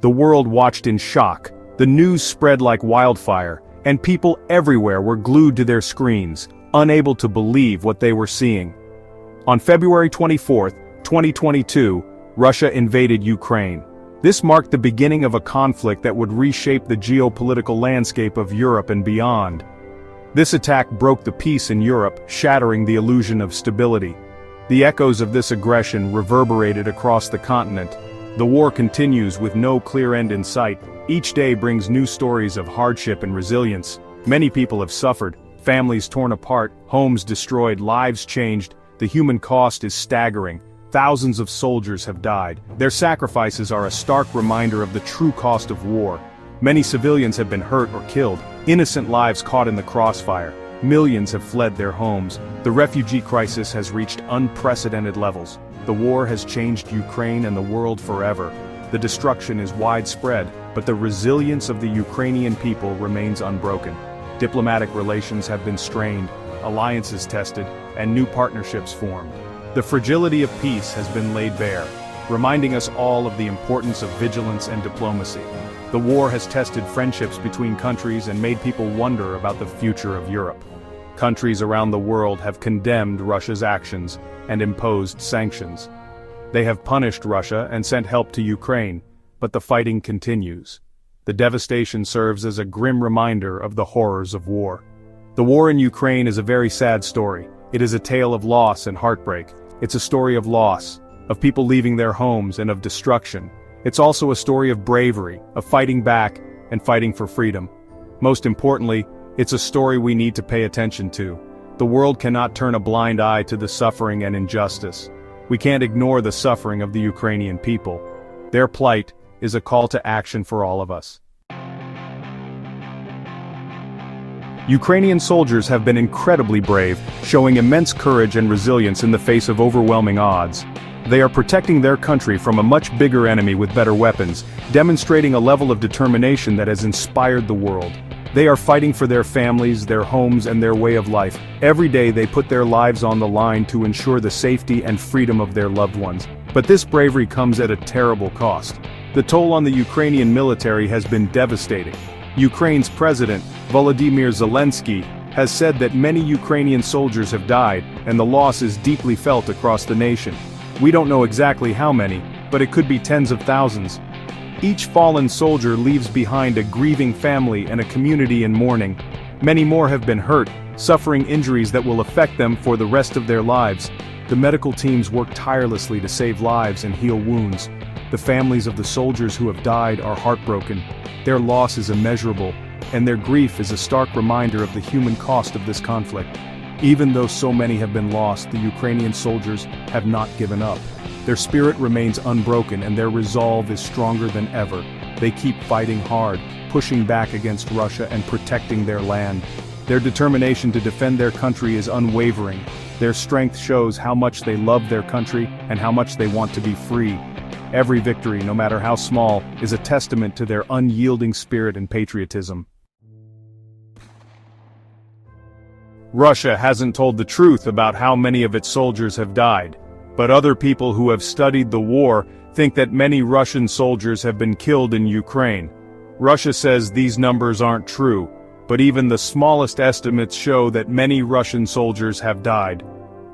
The world watched in shock, the news spread like wildfire, and people everywhere were glued to their screens, unable to believe what they were seeing. On February 24, 2022, Russia invaded Ukraine. This marked the beginning of a conflict that would reshape the geopolitical landscape of Europe and beyond. This attack broke the peace in Europe, shattering the illusion of stability. The echoes of this aggression reverberated across the continent. The war continues with no clear end in sight. Each day brings new stories of hardship and resilience. Many people have suffered, families torn apart, homes destroyed, lives changed. The human cost is staggering. Thousands of soldiers have died. Their sacrifices are a stark reminder of the true cost of war. Many civilians have been hurt or killed, innocent lives caught in the crossfire. Millions have fled their homes. The refugee crisis has reached unprecedented levels. The war has changed Ukraine and the world forever. The destruction is widespread, but the resilience of the Ukrainian people remains unbroken. Diplomatic relations have been strained, alliances tested, and new partnerships formed. The fragility of peace has been laid bare, reminding us all of the importance of vigilance and diplomacy. The war has tested friendships between countries and made people wonder about the future of Europe. Countries around the world have condemned Russia's actions and imposed sanctions. They have punished Russia and sent help to Ukraine, but the fighting continues. The devastation serves as a grim reminder of the horrors of war. The war in Ukraine is a very sad story. It is a tale of loss and heartbreak. It's a story of loss, of people leaving their homes and of destruction. It's also a story of bravery, of fighting back, and fighting for freedom. Most importantly, it's a story we need to pay attention to. The world cannot turn a blind eye to the suffering and injustice. We can't ignore the suffering of the Ukrainian people. Their plight is a call to action for all of us. Ukrainian soldiers have been incredibly brave, showing immense courage and resilience in the face of overwhelming odds. They are protecting their country from a much bigger enemy with better weapons, demonstrating a level of determination that has inspired the world. They are fighting for their families, their homes, and their way of life. Every day they put their lives on the line to ensure the safety and freedom of their loved ones. But this bravery comes at a terrible cost. The toll on the Ukrainian military has been devastating. Ukraine's president, Volodymyr Zelensky, has said that many Ukrainian soldiers have died, and the loss is deeply felt across the nation. We don't know exactly how many, but it could be tens of thousands. Each fallen soldier leaves behind a grieving family and a community in mourning. Many more have been hurt, suffering injuries that will affect them for the rest of their lives. The medical teams work tirelessly to save lives and heal wounds. The families of the soldiers who have died are heartbroken. Their loss is immeasurable, and their grief is a stark reminder of the human cost of this conflict. Even though so many have been lost, the Ukrainian soldiers have not given up. Their spirit remains unbroken and their resolve is stronger than ever. They keep fighting hard, pushing back against Russia and protecting their land. Their determination to defend their country is unwavering. Their strength shows how much they love their country and how much they want to be free. Every victory, no matter how small, is a testament to their unyielding spirit and patriotism. Russia hasn't told the truth about how many of its soldiers have died, but other people who have studied the war think that many Russian soldiers have been killed in Ukraine. Russia says these numbers aren't true, but even the smallest estimates show that many Russian soldiers have died.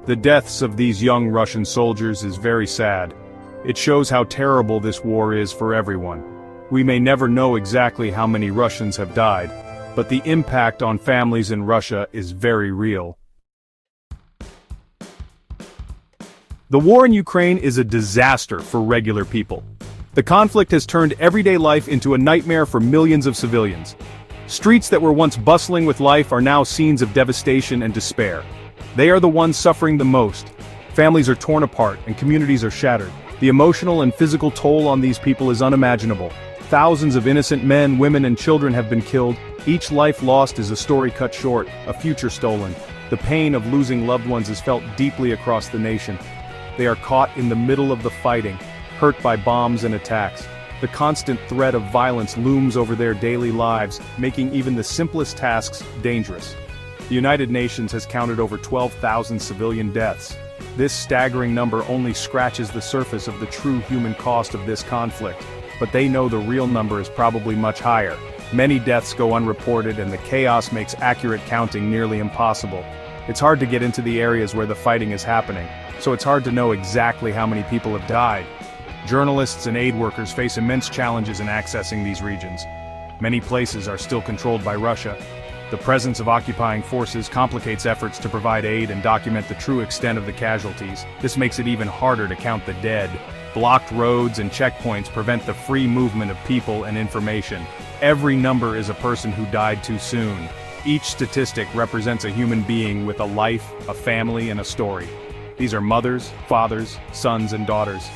The deaths of these young Russian soldiers is very sad. It shows how terrible this war is for everyone. We may never know exactly how many Russians have died, but the impact on families in Russia is very real. The war in Ukraine is a disaster for regular people. The conflict has turned everyday life into a nightmare for millions of civilians. Streets that were once bustling with life are now scenes of devastation and despair. They are the ones suffering the most. Families are torn apart and communities are shattered. The emotional and physical toll on these people is unimaginable. Thousands of innocent men, women, and children have been killed. Each life lost is a story cut short, a future stolen. The pain of losing loved ones is felt deeply across the nation. They are caught in the middle of the fighting, hurt by bombs and attacks. The constant threat of violence looms over their daily lives, making even the simplest tasks dangerous. The United Nations has counted over 12,000 civilian deaths. This staggering number only scratches the surface of the true human cost of this conflict. but they know the real number is probably much higher. Many deaths go unreported and the chaos makes accurate counting nearly impossible. It's hard to get into the areas where the fighting is happening, so it's hard to know exactly how many people have died. Journalists and aid workers face immense challenges in accessing these regions. Many places are still controlled by Russia. The presence of occupying forces complicates efforts to provide aid and document the true extent of the casualties. This makes it even harder to count the dead. Blocked roads and checkpoints prevent the free movement of people and information. Every number is a person who died too soon. Each statistic represents a human being with a life, a family, and a story. These are mothers, fathers, sons, and daughters.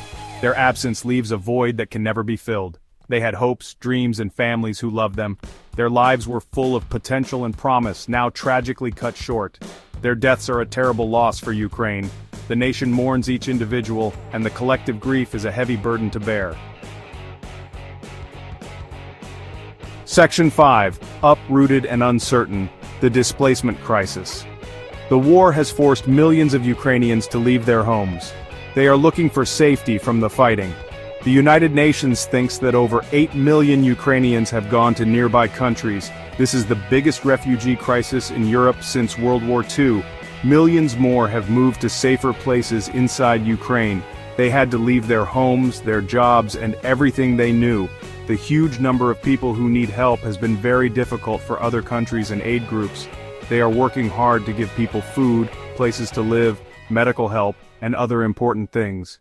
Their absence leaves a void that can never be filled. They had hopes, dreams, and families who loved them. Their lives were full of potential and promise, now tragically cut short. Their deaths are a terrible loss for Ukraine. The nation mourns each individual, and the collective grief is a heavy burden to bear. Section 5. Uprooted and uncertain, the displacement crisis. The war has forced millions of Ukrainians to leave their homes. They are looking for safety from the fighting. The United Nations thinks that over 8 million Ukrainians have gone to nearby countries. This is the biggest refugee crisis in Europe since World War II. Millions more have moved to safer places inside Ukraine. They had to leave their homes, their jobs, and everything they knew. The huge number of people who need help has been very difficult for other countries and aid groups. They are working hard to give people food, places to live, medical help, and other important things.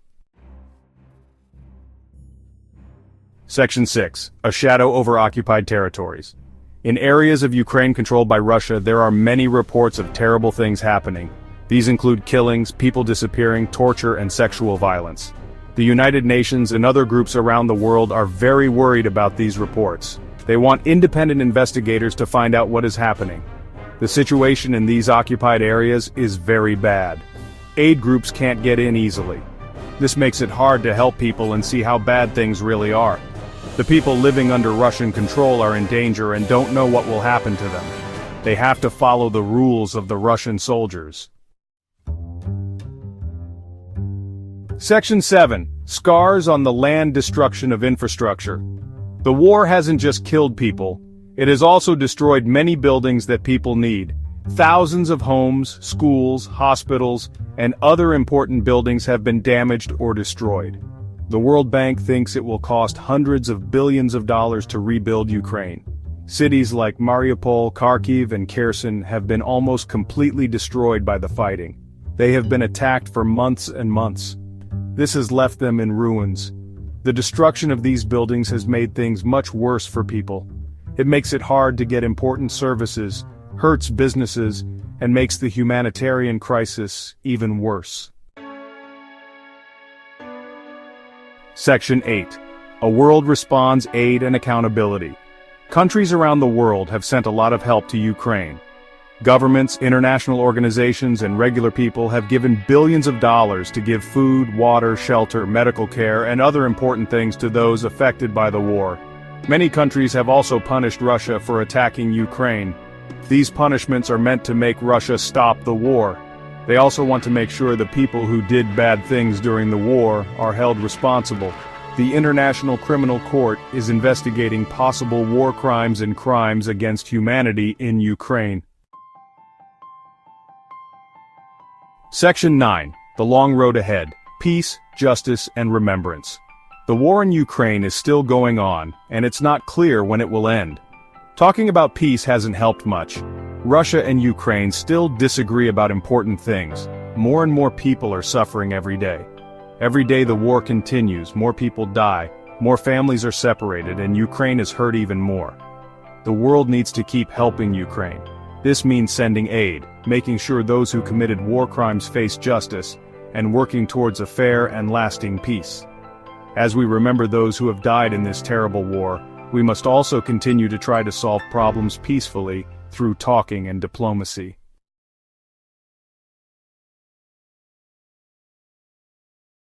Section 6. A shadow over occupied territories. In areas of Ukraine controlled by Russia, there are many reports of terrible things happening. These include killings, people disappearing, torture, and sexual violence. The United Nations and other groups around the world are very worried about these reports. They want independent investigators to find out what is happening. The situation in these occupied areas is very bad. Aid groups can't get in easily. This makes it hard to help people and see how bad things really are. The people living under Russian control are in danger and don't know what will happen to them. They have to follow the rules of the Russian soldiers. Section 7. Scars on the land destruction of infrastructure. The war hasn't just killed people, it has also destroyed many buildings that people need. Thousands of homes, schools, hospitals, and other important buildings have been damaged or destroyed. The World Bank thinks it will cost hundreds of billions of dollars to rebuild Ukraine. Cities like Mariupol, Kharkiv, and Kherson have been almost completely destroyed by the fighting. They have been attacked for months and months. This has left them in ruins. The destruction of these buildings has made things much worse for people. It makes it hard to get important services, hurts businesses, and makes the humanitarian crisis even worse. Section 8. A world responds, aid and accountability. Countries around the world have sent a lot of help to Ukraine. Governments, international organizations, and regular people have given billions of dollars to give food, water, shelter, medical care, and other important things to those affected by the war. Many countries have also punished Russia for attacking Ukraine. These punishments are meant to make Russia stop the war. They also want to make sure the people who did bad things during the war are held responsible. The International Criminal Court is investigating possible war crimes and crimes against humanity in Ukraine. Section 9. The long road ahead. Peace, justice, and remembrance. The war in Ukraine is still going on, and it's not clear when it will end. Talking about peace hasn't helped much. Russia and Ukraine still disagree about important things. More and more people are suffering every day. Every day the war continues, more people die, more families are separated, and Ukraine is hurt even more. The world needs to keep helping Ukraine. This means sending aid, making sure those who committed war crimes face justice, and working towards a fair and lasting peace. As we remember those who have died in this terrible war, we must also continue to try to solve problems peacefully through talking and diplomacy.